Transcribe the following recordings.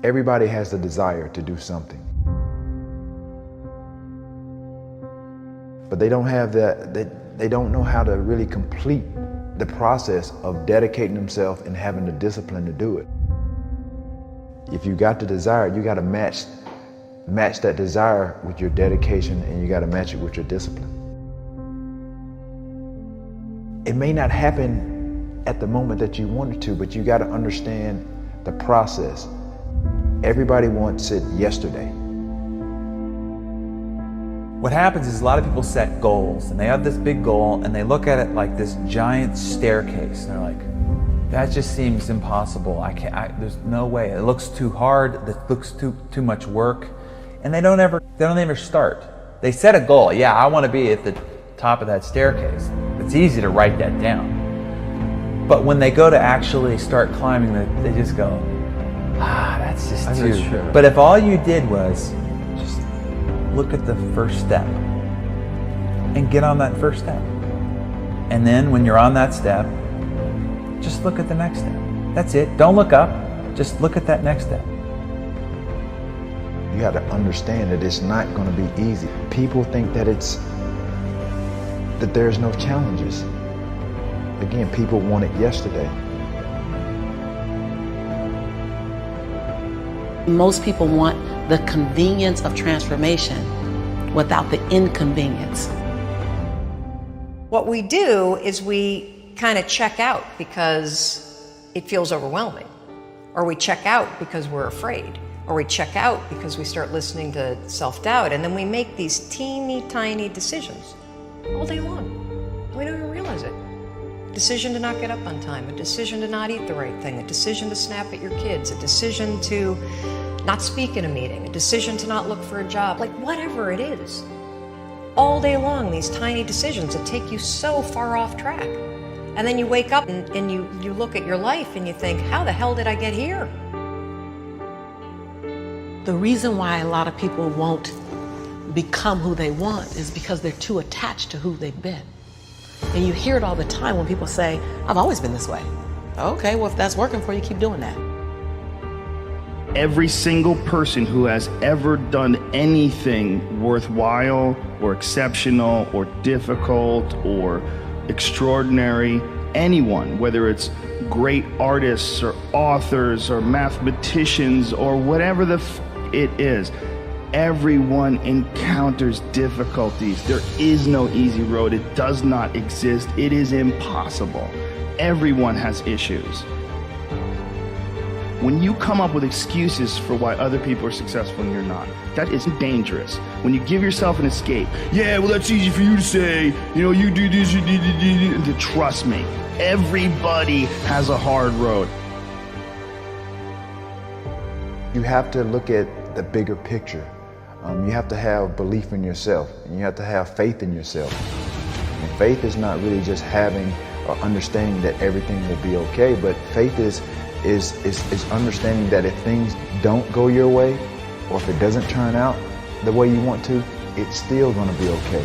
Everybody has the desire to do something, but they don't have that. They don't know how to really complete the process of dedicating themselves and having the discipline to do it. If you got the desire, you got to match that desire with your dedication, and you got to match it with your discipline. It may not happen at the moment that you want it to, but you got to understand the process. Everybody wants it yesterday. What happens is a lot of people set goals, and they have this big goal, and they look at it like this giant staircase, and they're like, that just seems impossible. There's no way. It looks too hard. It looks too much work, and they don't ever start. They set a goal. Yeah, I want to be at the top of that staircase. It's easy to write that down, but when they go to actually start climbing it, they just go, that's just too. True. But if all you did was just look at the first step and get on that first step, and then when you're on that step, just look at the next step. That's it. Don't look up. Just look at that next step. You got to understand that it's not going to be easy. People think that there's no challenges. Again, people want it yesterday. Most people want the convenience of transformation without the inconvenience. What we do is we kind of check out because it feels overwhelming, or we check out because we're afraid, or we check out because we start listening to self-doubt, and then we make these teeny tiny decisions all day long. We don't even realize it. A decision to not get up on time, a decision to not eat the right thing, a decision to snap at your kids, a decision to not speak in a meeting, a decision to not look for a job, like whatever it is. All day long, these tiny decisions that take you so far off track. And then you wake up and you look at your life and you think, how the hell did I get here? The reason why a lot of people won't become who they want is because they're too attached to who they've been. And you hear it all the time when people say, I've always been this way. Okay, well, if that's working for you, keep doing that. Every single person who has ever done anything worthwhile or exceptional or difficult or extraordinary, anyone, whether it's great artists or authors or mathematicians or whatever it is, everyone encounters difficulties. There is no easy road. It does not exist. It is impossible. Everyone has issues. When you come up with excuses for why other people are successful and you're not, that is dangerous. When you give yourself an escape, yeah, well, that's easy for you to say, you do this, you do. Trust me, everybody has a hard road. You have to look at the bigger picture. You have to have belief in yourself, and you have to have faith in yourself. And faith is not really just having or understanding that everything will be okay, but faith is understanding that if things don't go your way, or if it doesn't turn out the way you want to, it's still going to be okay.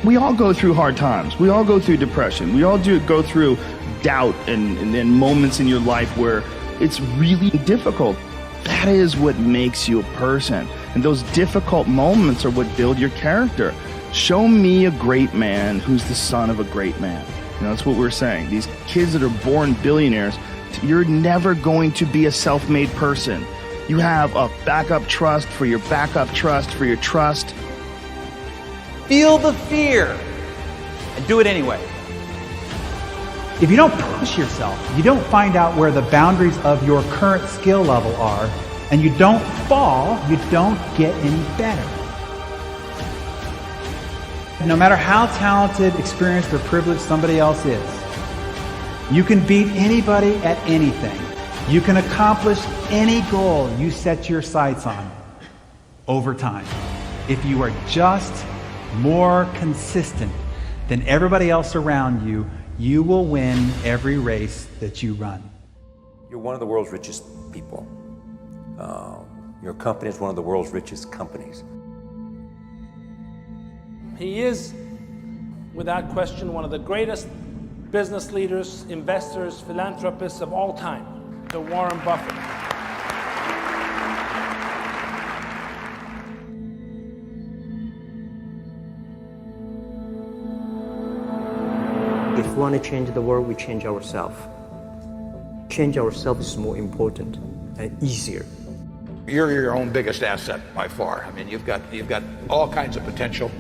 We all go through hard times. We all go through depression. We all go through doubt and then moments in your life where it's really difficult. That is what makes you a person. And those difficult moments are what build your character. Show me a great man who's the son of a great man. That's what we're saying. These kids that are born billionaires, you're never going to be a self-made person. You have a backup trust for your backup trust for your trust. Feel the fear and do it anyway. If you don't push yourself, you don't find out where the boundaries of your current skill level are, and you don't fall, you don't get any better. No matter how talented, experienced, or privileged somebody else is, you can beat anybody at anything. You can accomplish any goal you set your sights on over time. If you are just more consistent than everybody else around you, you will win every race that you run. You're one of the world's richest people. Your company is one of the world's richest companies. He is, without question, one of the greatest business leaders, investors, philanthropists of all time, the Warren Buffett. we want to change the world, we change ourselves. Change ourselves is more important and easier. You're your own biggest asset by far. I mean, you've got all kinds of potential.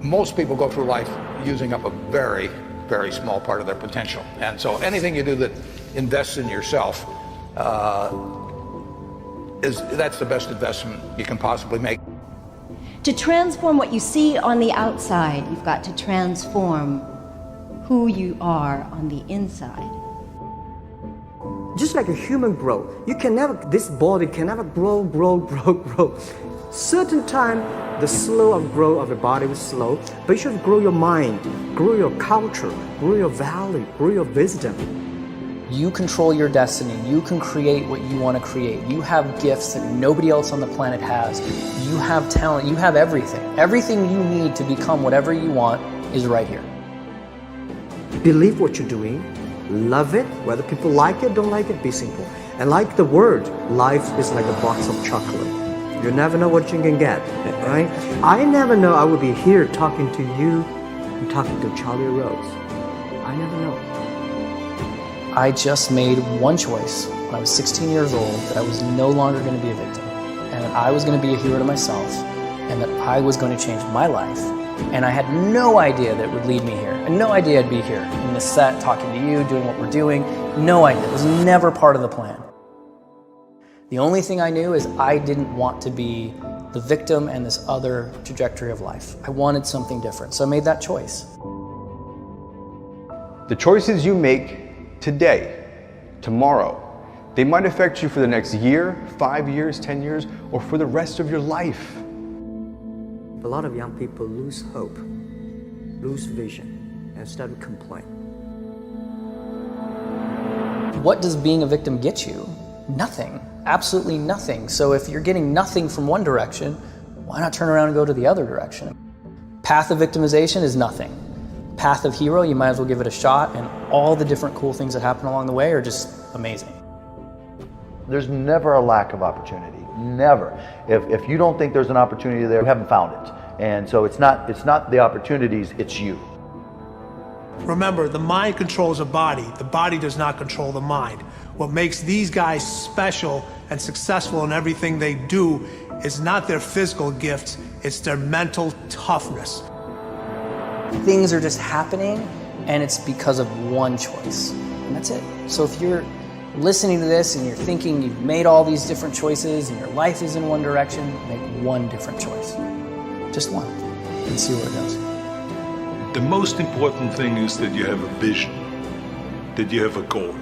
Most people go through life using up a very, very small part of their potential. And so anything you do that invests in yourself, that's the best investment you can possibly make. To transform what you see on the outside, you've got to transform who you are on the inside. Just like a human grow, this body can never grow. Certain time, the slow of growth of the body is slow, but you should grow your mind, grow your culture, grow your value, grow your wisdom. You control your destiny. You can create what you want to create. You have gifts that nobody else on the planet has. You have talent. You have everything. Everything you need to become whatever you want is right here. Believe what you're doing. Love it. Whether people like it, don't like it, be simple. And like the word, life is like a box of chocolate. You never know what you can get, right? I never know I would be here talking to you and talking to Charlie Rose. I never know. I just made one choice when I was 16 years old that I was no longer going to be a victim, and that I was going to be a hero to myself, and that I was going to change my life. And I had no idea that it would lead me here, and no idea I'd be here in this set, talking to you, doing what we're doing. No idea. It was never part of the plan. The only thing I knew is I didn't want to be the victim and this other trajectory of life. I wanted something different, so I made that choice. The choices you make today, tomorrow, they might affect you for the next year, 5 years, 10 years, or for the rest of your life. A lot of young people lose hope, lose vision, and start to complain. What does being a victim get you? Nothing. Absolutely nothing. So if you're getting nothing from one direction, why not turn around and go to the other direction? Path of victimization is nothing. Path of hero, you might as well give it a shot, and all the different cool things that happen along the way are just amazing. There's never a lack of opportunity. Never. If you don't think there's an opportunity there, you haven't found it. And so it's not the opportunities, it's you. Remember, the mind controls the body does not control the mind. What makes these guys special and successful in everything they do is not their physical gifts, it's their mental toughness. Things are just happening, and it's because of one choice, and that's it. So if you're listening to this and you're thinking you've made all these different choices and your life is in one direction, make one different choice. Just one, and see where it goes. The most important thing is that you have a vision, that you have a goal.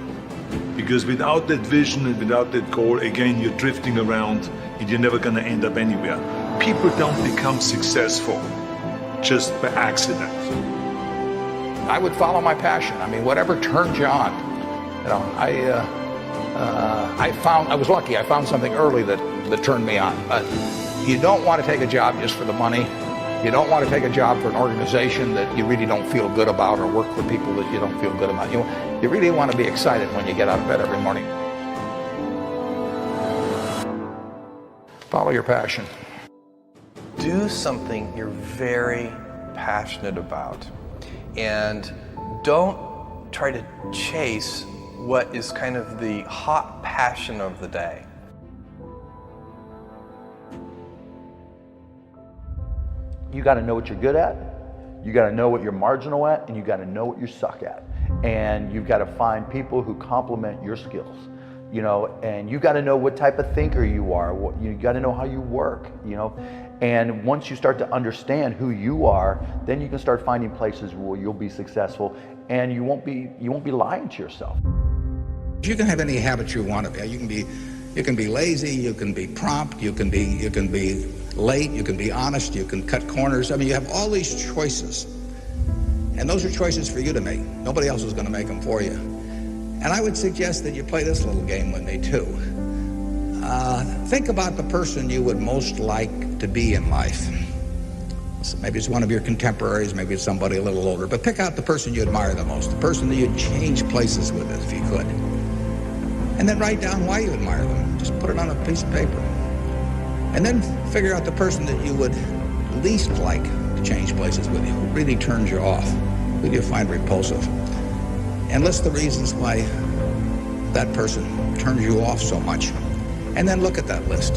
Because without that vision and without that goal, again, you're drifting around and you're never going to end up anywhere. People don't become successful just by accident. I would follow my passion. I mean, whatever turns you on. You know, I was lucky. I found something early that turned me on. But you don't want to take a job just for the money. You don't want to take a job for an organization that you really don't feel good about, or work for people that you don't feel good about. You really want to be excited when you get out of bed every morning. Follow your passion. Do something you're very passionate about, and don't try to chase what is kind of the hot passion of the day. You got to know what you're good at, you got to know what you're marginal at, and you got to know what you suck at. And you've got to find people who complement your skills, you know, and you got to know what type of thinker you are, you got to know how you work, you know. And once you start to understand who you are, then you can start finding places where you'll be successful, and you won't be lying to yourself. You can have any habit you want to be. You can be lazy, you can be prompt, you can be late, you can be honest, you can cut corners. I mean, you have all these choices, and those are choices for you to make. Nobody else is going to make them for you. And I would suggest that you play this little game with me too. Think about the person you would most like to be in life. So maybe it's one of your contemporaries, maybe it's somebody a little older, but pick out the person you admire the most, the person that you'd change places with if you could. And then write down why you admire them. Just put it on a piece of paper. And then figure out the person that you would least like to change places with you, who really turns you off, who you find repulsive. and list the reasons why that person turns you off so much. And then look at that list.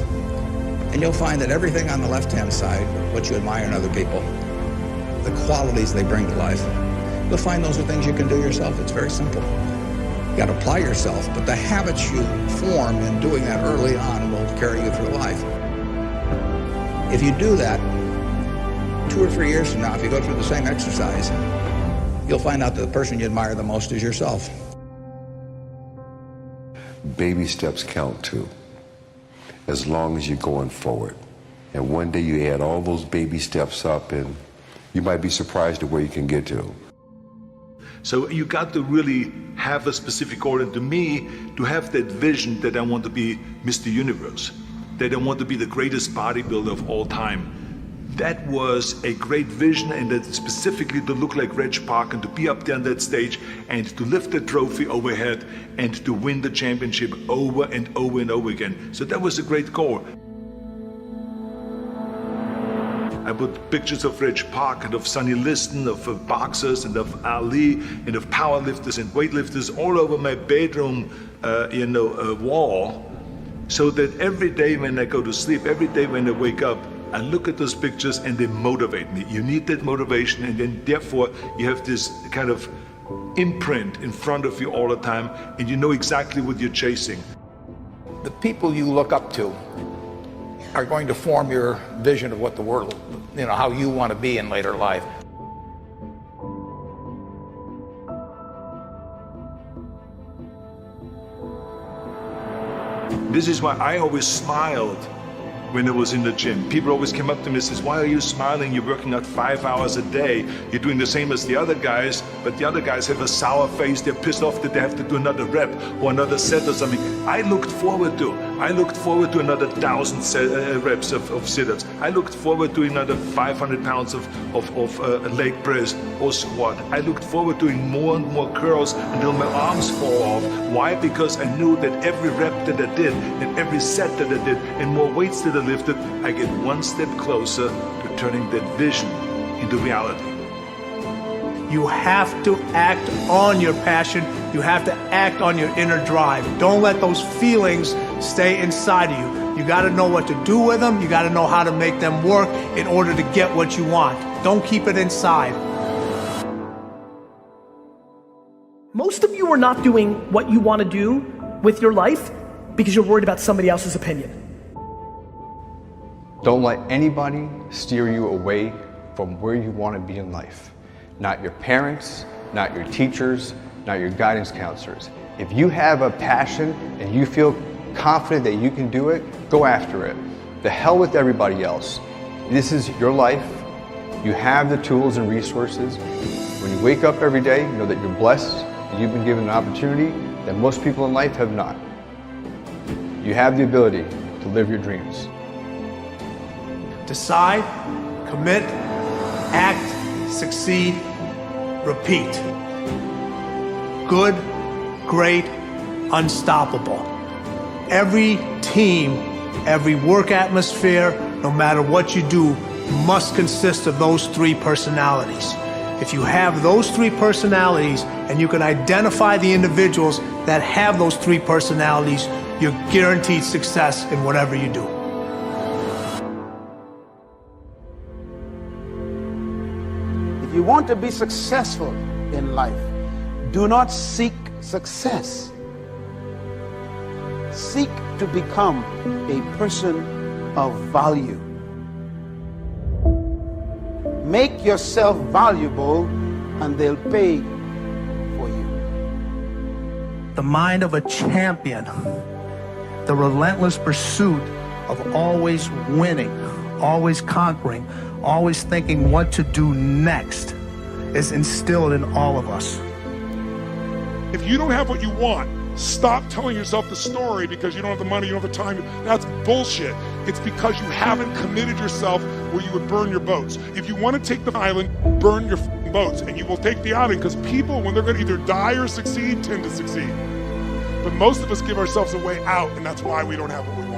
And you'll find that everything on the left-hand side, what you admire in other people, the qualities they bring to life, you'll find those are things you can do yourself. It's very simple. You got to apply yourself, but the habits you form in doing that early on will carry you through life. If you do that, 2 or 3 years from now, if you go through the same exercise, you'll find out that the person you admire the most is yourself. Baby steps count too, as long as you're going forward. And one day you add all those baby steps up and you might be surprised at where you can get to. So you got to really have a specific goal, and to me, to have that vision that I want to be Mr. Universe, that I want to be the greatest bodybuilder of all time. That was a great vision, and that specifically to look like Reg Park and to be up there on that stage and to lift the trophy overhead and to win the championship over and over and over again. So that was a great goal. I put pictures of Reg Park and of Sonny Liston, of boxers and of Ali and of powerlifters and weightlifters all over my bedroom wall, so that every day when I go to sleep, every day when I wake up, I look at those pictures and they motivate me. You need that motivation, and then therefore you have this kind of imprint in front of you all the time, and you know exactly what you're chasing. The people you look up to are going to form your vision of what the world, how you want to be in later life. This is why I always smiled when I was in the gym. People always came up to me and says, "Why are you smiling? You're working out 5 hours a day. You're doing the same as the other guys, but the other guys have a sour face. They're pissed off that they have to do another rep or another set or something." I looked forward to another 1,000 reps of sit-ups. I looked forward to another 500 pounds of leg press or squat. I looked forward to doing more and more curls until my arms fall off. Why? Because I knew that every rep that I did and every set that I did and more weights that I lifted, I get one step closer to turning that vision into reality. You have to act on your passion. You have to act on your inner drive. Don't let those feelings stay inside of you. You got to know what to do with them. You got to know how to make them work in order to get what you want. Don't keep it inside. Most of you are not doing what you want to do with your life because you're worried about somebody else's opinion. Don't let anybody steer you away from where you want to be in life. Not your parents, not your teachers, not your guidance counselors. If you have a passion and you feel confident that you can do it, go after it. The hell with everybody else. This is your life. You have the tools and resources. When you wake up every day, know that you're blessed and you've been given an opportunity that most people in life have not. You have the ability to live your dreams. Decide, commit, act, succeed, repeat. Good, great, unstoppable. Every team, every work atmosphere, no matter what you do, must consist of those 3 personalities. If you have those 3 personalities and you can identify the individuals that have those 3 personalities, you're guaranteed success in whatever you do. If you want to be successful in life, do not seek success. Seek to become a person of value. Make yourself valuable and they'll pay for you. The mind of a champion, the relentless pursuit of always winning, always conquering, always thinking what to do next is instilled in all of us. If you don't have what you want, stop telling yourself the story because you don't have the money, you don't have the time. That's bullshit. It's because you haven't committed yourself where you would burn your boats. If you want to take the island, burn your boats, and you will take the island, because people, when they're going to either die or succeed, tend to succeed. But most of us give ourselves a way out, and that's why we don't have what we want.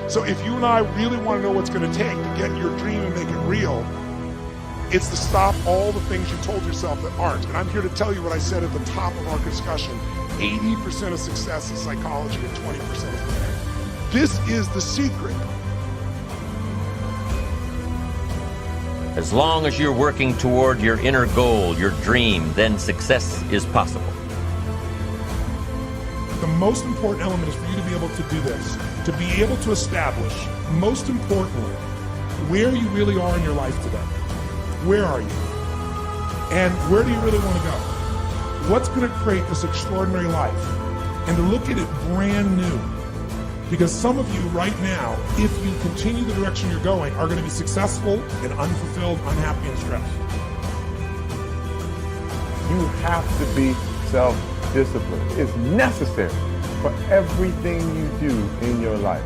So if you and I really want to know what's going to take to get your dream and make it real, It's to stop all the things you told yourself that aren't. And I'm here to tell you what I said at the top of our discussion. 80% of success is psychology and 20% is planning. This is the secret. As long as you're working toward your inner goal, your dream, then success is possible. The most important element is for you to be able to do this, to be able to establish, most importantly, where you really are in your life today. Where are you? And where do you really want to go? What's going to create this extraordinary life? And to look at it brand new. Because some of you right now, if you continue the direction you're going, are going to be successful and unfulfilled, unhappy, and stressed. You have to be self-disciplined. It's necessary for everything you do in your life.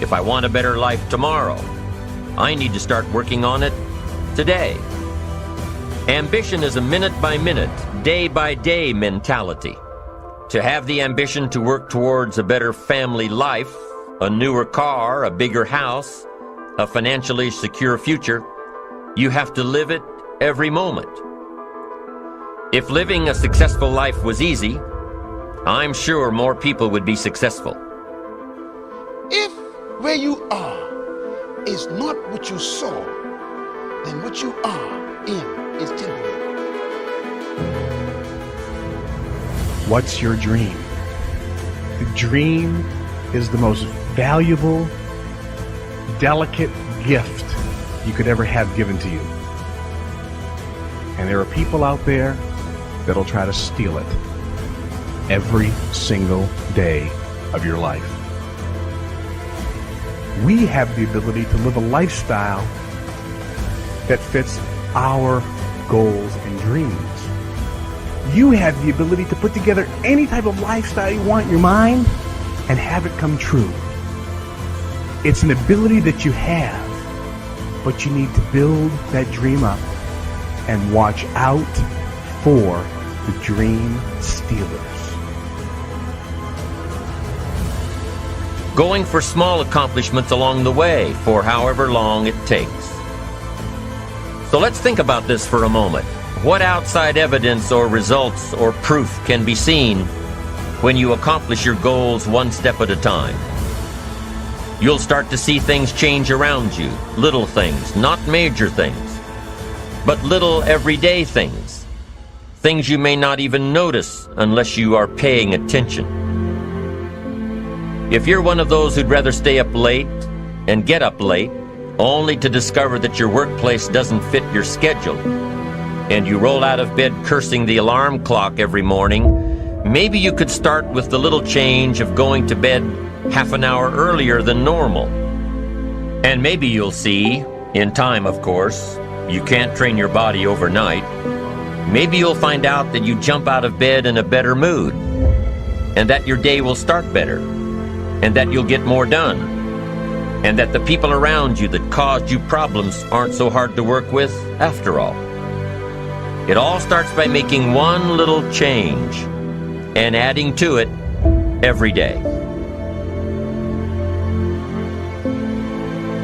If I want a better life tomorrow, I need to start working on it today. Ambition is a minute-by-minute, day-by-day mentality. To have the ambition to work towards a better family life, a newer car, a bigger house, a financially secure future, you have to live it every moment. If living a successful life was easy, I'm sure more people would be successful. If where you are is not what you saw, then what you are in is temporary. What's your dream? The dream is the most valuable, delicate gift you could ever have given to you. And there are people out there that'll try to steal it every single day of your life. We have the ability to live a lifestyle that fits our goals and dreams. You have the ability to put together any type of lifestyle you want in your mind and have it come true. It's an ability that you have, but you need to build that dream up and watch out for the dream stealers. Going for small accomplishments along the way for however long it takes. So let's think about this for a moment. What outside evidence or results or proof can be seen when you accomplish your goals one step at a time? You'll start to see things change around you, little things, not major things, but little everyday things, things you may not even notice unless you are paying attention. If you're one of those who'd rather stay up late and get up late, only to discover that your workplace doesn't fit your schedule, and you roll out of bed cursing the alarm clock every morning, maybe you could start with the little change of going to bed half an hour earlier than normal. And maybe you'll see, in time of course, you can't train your body overnight, maybe you'll find out that you jump out of bed in a better mood, and that your day will start better, and that you'll get more done, and that the people around you that caused you problems aren't so hard to work with after all. It all starts by making one little change and adding to it every day.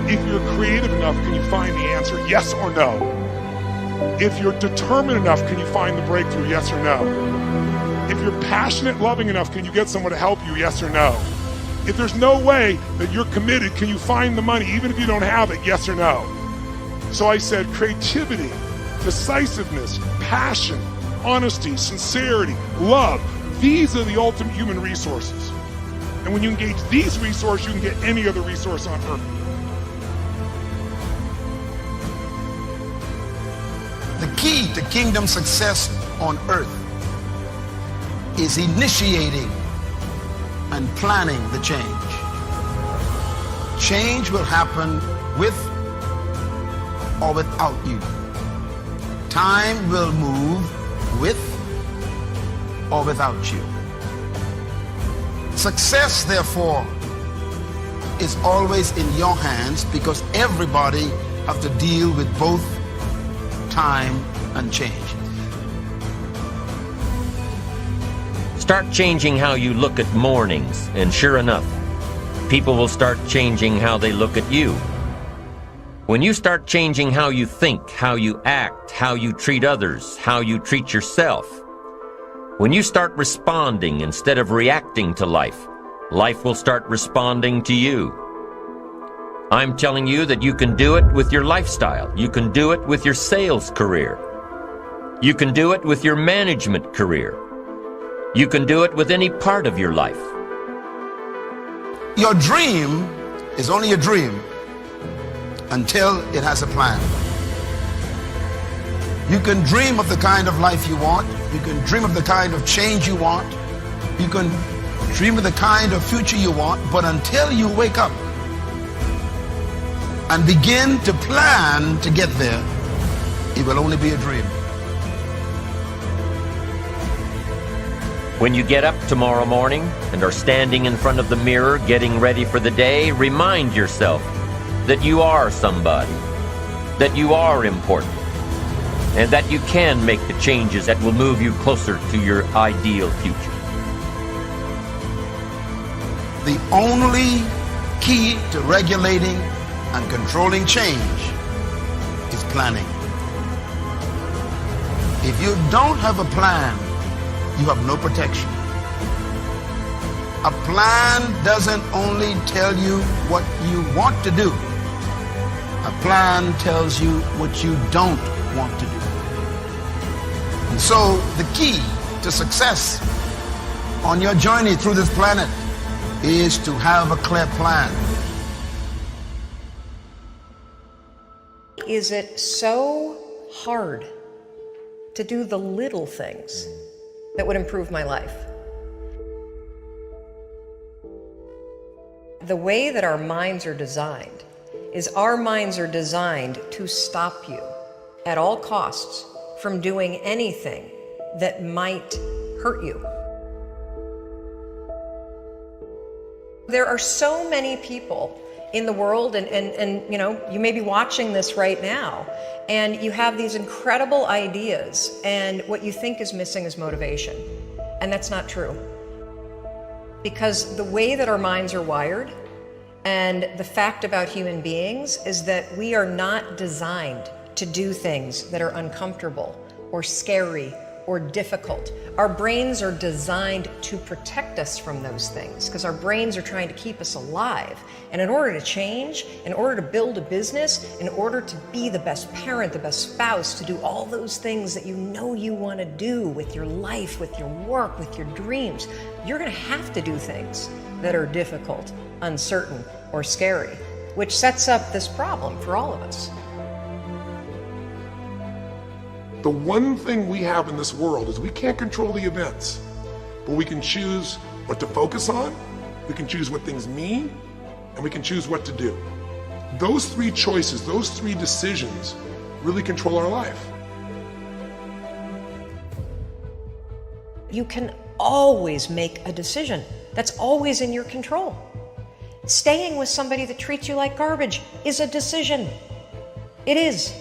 If you're creative enough, can you find the answer? Yes or no? If you're determined enough, can you find the breakthrough? Yes or no? If you're passionate, loving enough, can you get someone to help you? Yes or no? If there's no way that you're committed, can you find the money even if you don't have it? Yes or no? So I said creativity, decisiveness, passion, honesty, sincerity, love. These are the ultimate human resources. And when you engage these resources, you can get any other resource on earth. The key to kingdom success on earth is initiating and planning the change. Change will happen with or without you. Time will move with or without you. Success, therefore, is always in your hands because everybody have to deal with both time and change. Start changing how you look at mornings, and sure enough, people will start changing how they look at you. When you start changing how you think, how you act, how you treat others, how you treat yourself, when you start responding instead of reacting to life, life will start responding to you. I'm telling you that you can do it with your lifestyle. You can do it with your sales career. You can do it with your management career. You can do it with any part of your life. Your dream is only a dream until it has a plan. You can dream of the kind of life you want. You can dream of the kind of change you want. You can dream of the kind of future you want, but until you wake up and begin to plan to get there, it will only be a dream. When you get up tomorrow morning and are standing in front of the mirror getting ready for the day, remind yourself that you are somebody, that you are important, and that you can make the changes that will move you closer to your ideal future. The only key to regulating and controlling change is planning. If you don't have a plan, you have no protection. A plan doesn't only tell you what you want to do. A plan tells you what you don't want to do. And so the key to success on your journey through this planet is to have a clear plan. Is it so hard to do the little things that would improve my life? The way that our minds are designed is our minds are designed to stop you at all costs from doing anything that might hurt you. There are so many people in the world, and you know, you may be watching this right now, and you have these incredible ideas, and what you think is missing is motivation. And that's not true. Because the way that our minds are wired, and the fact about human beings, is that we are not designed to do things that are uncomfortable or scary or difficult. Our brains are designed to protect us from those things because our brains are trying to keep us alive. And in order to change, in order to build a business, in order to be the best parent, the best spouse, to do all those things that you know you want to do with your life, with your work, with your dreams, you're going to have to do things that are difficult, uncertain, or scary, which sets up this problem for all of us. The one thing we have in this world is we can't control the events, but we can choose what to focus on, we can choose what things mean, and we can choose what to do. Those three choices, those three decisions really control our life. You can always make a decision. That's always in your control. Staying with somebody that treats you like garbage is a decision. It is.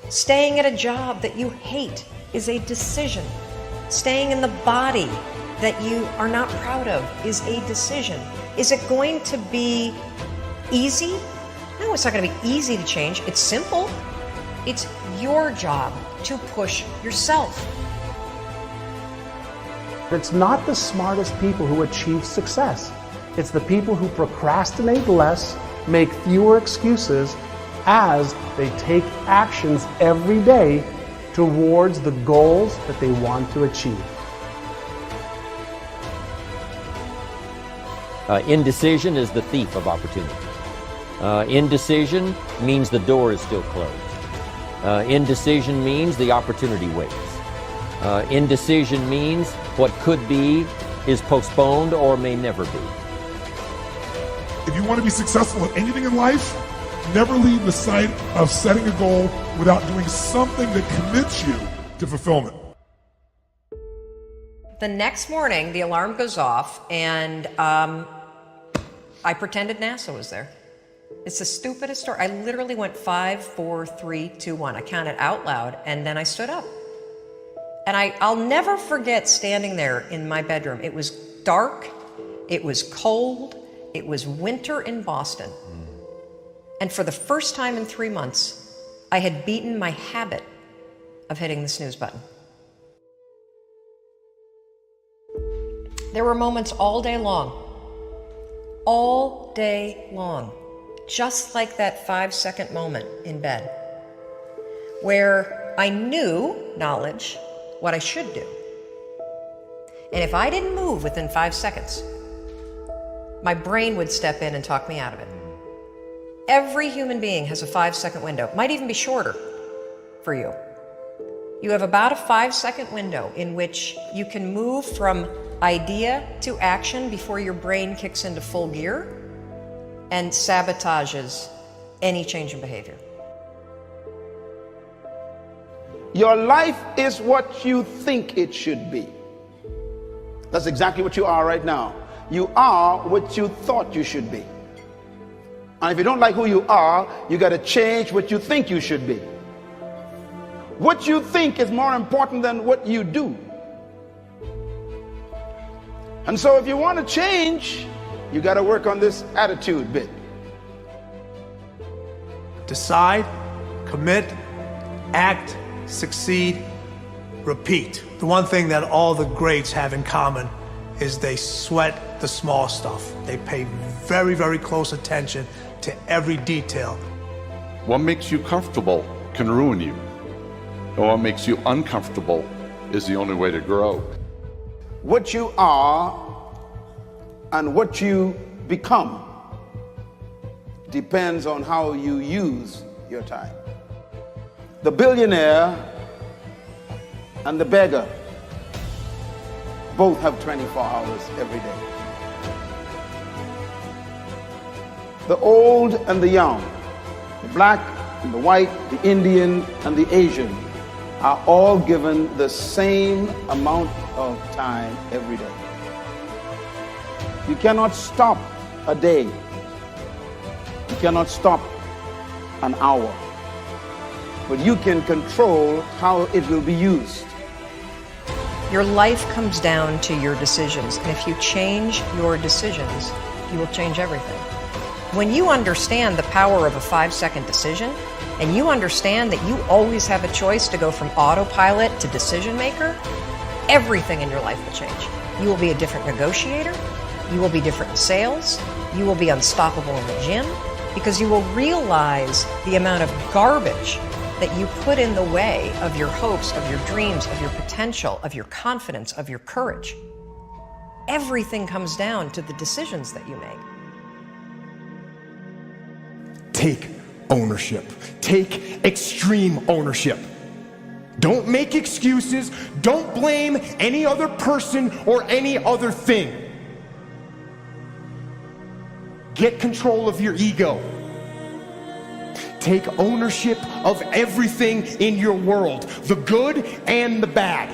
Staying at a job that you hate is a decision. Staying in the body that you are not proud of is a decision. Is it going to be easy? No, it's not going to be easy to change. It's simple. It's your job to push yourself. It's not the smartest people who achieve success. It's the people who procrastinate less, make fewer excuses, as they take actions every day towards the goals that they want to achieve. Indecision is the thief of opportunity. Indecision means the door is still closed. Indecision means the opportunity waits. Indecision means what could be is postponed or may never be. If you want to be successful at anything in life, never leave the sight of setting a goal without doing something that commits you to fulfillment. The next morning, the alarm goes off, and I pretended NASA was there. It's the stupidest story. I literally went 5, 4, 3, 2, 1. I counted out loud, and then I stood up. And I'll never forget standing there in my bedroom. It was dark, it was cold, it was winter in Boston. And for the first time in 3 months, I had beaten my habit of hitting the snooze button. There were moments all day long, just like that 5-second moment in bed, where I knew, knowledge, what I should do. And if I didn't move within 5 seconds, my brain would step in and talk me out of it. Every human being has a 5-second window, might even be shorter for you. You have about a 5-second window in which you can move from idea to action before your brain kicks into full gear and sabotages any change in behavior. Your life is what you think it should be. That's exactly what you are right now. You are what you thought you should be. And if you don't like who you are, you got to change what you think you should be. What you think is more important than what you do. And so if you want to change, you got to work on this attitude bit. Decide, commit, act, succeed, repeat. The one thing that all the greats have in common is they sweat the small stuff. They pay very, very close attention to every detail. What makes you comfortable can ruin you. And what makes you uncomfortable is the only way to grow. What you are and what you become depends on how you use your time. The billionaire and the beggar both have 24 hours every day. The old and the young, the black and the white, the Indian and the Asian are all given the same amount of time every day. You cannot stop a day. You cannot stop an hour. But you can control how it will be used. Your life comes down to your decisions, and if you change your decisions, you will change everything. When you understand the power of a 5-second decision, and you understand that you always have a choice to go from autopilot to decision maker, everything in your life will change. You will be a different negotiator, you will be different in sales, you will be unstoppable in the gym, because you will realize the amount of garbage that you put in the way of your hopes, of your dreams, of your potential, of your confidence, of your courage. Everything comes down to the decisions that you make. Take ownership. Take extreme ownership. Don't make excuses. Don't blame any other person or any other thing. Get control of your ego. Take ownership of everything in your world, the good and the bad.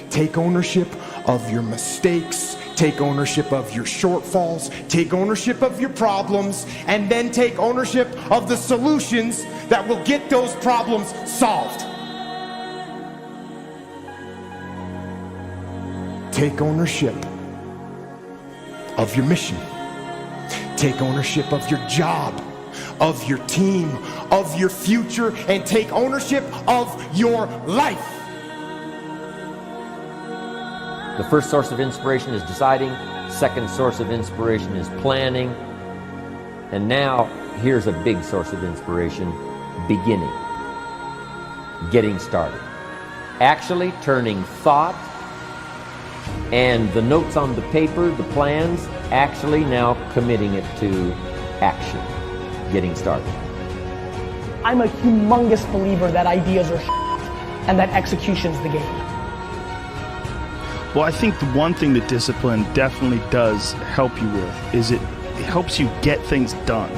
Take ownership of your mistakes. Take ownership of your shortfalls. Take ownership of your problems. And then take ownership of the solutions that will get those problems solved. Take ownership of your mission. Take ownership of your job, of your team, of your future, and take ownership of your life. The first source of inspiration is deciding. Second source of inspiration is planning. And now, here's a big source of inspiration, beginning. Getting started. Actually turning thought and the notes on the paper, the plans, actually now committing it to action. Getting started. I'm a humongous believer that ideas are and that execution's the game. Well, I think the one thing that discipline definitely does help you with is it helps you get things done.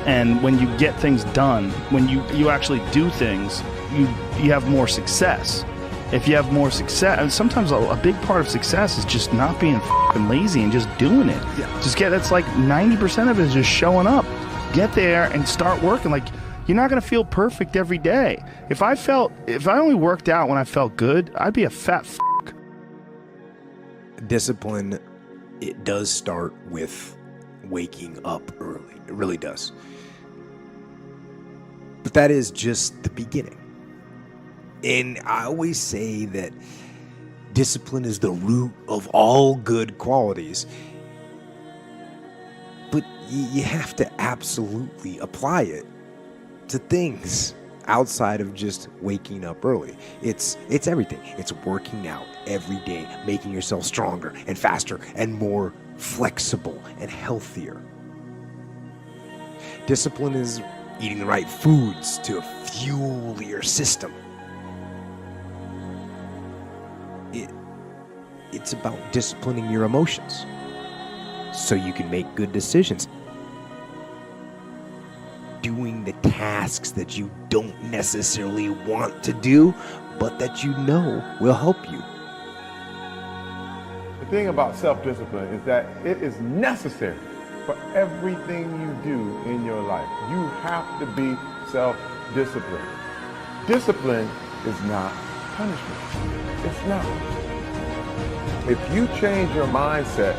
And when you get things done, when you actually do things, you have more success. If you have more success, and sometimes a big part of success is just not being f***ing lazy and just doing it. Yeah. That's like 90% of it is just showing up. Get there and start working. Like, you're not going to feel perfect every day. If I only worked out when I felt good, I'd be a fat f***. Discipline, it does start with waking up early. It really does. But that is just the beginning. And I always say that discipline is the root of all good qualities. But you have to absolutely apply it to things outside of just waking up early. It's everything. It's working out every day, making yourself stronger and faster and more flexible and healthier. Discipline is eating the right foods to fuel your system. It's about disciplining your emotions so you can make good decisions. Doing the tasks that you don't necessarily want to do, but that you know will help you. The thing about self-discipline is that it is necessary for everything you do in your life. You have to be self-disciplined. Discipline is not punishment. It's not. If you change your mindset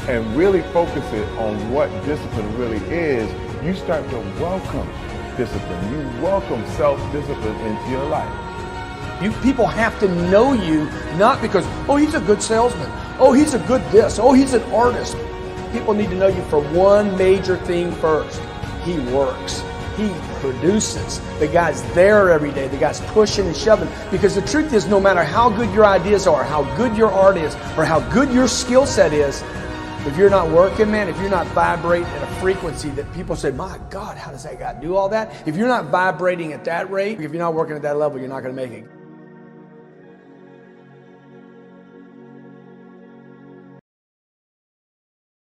and really focus it on what discipline really is, you start to welcome discipline. You welcome self-discipline into your life. You people have to know you, not because, oh, he's a good salesman. Oh, he's a good this. Oh, he's an artist. People need to know you for one major thing first. He works. He produces. The guy's there every day. The guy's pushing and shoving. Because the truth is, no matter how good your ideas are, how good your art is, or how good your skill set is, if you're not working, man, if you're not vibrating at a frequency that people say, my God, how does that guy do all that? If you're not vibrating at that rate, if you're not working at that level, you're not going to make it.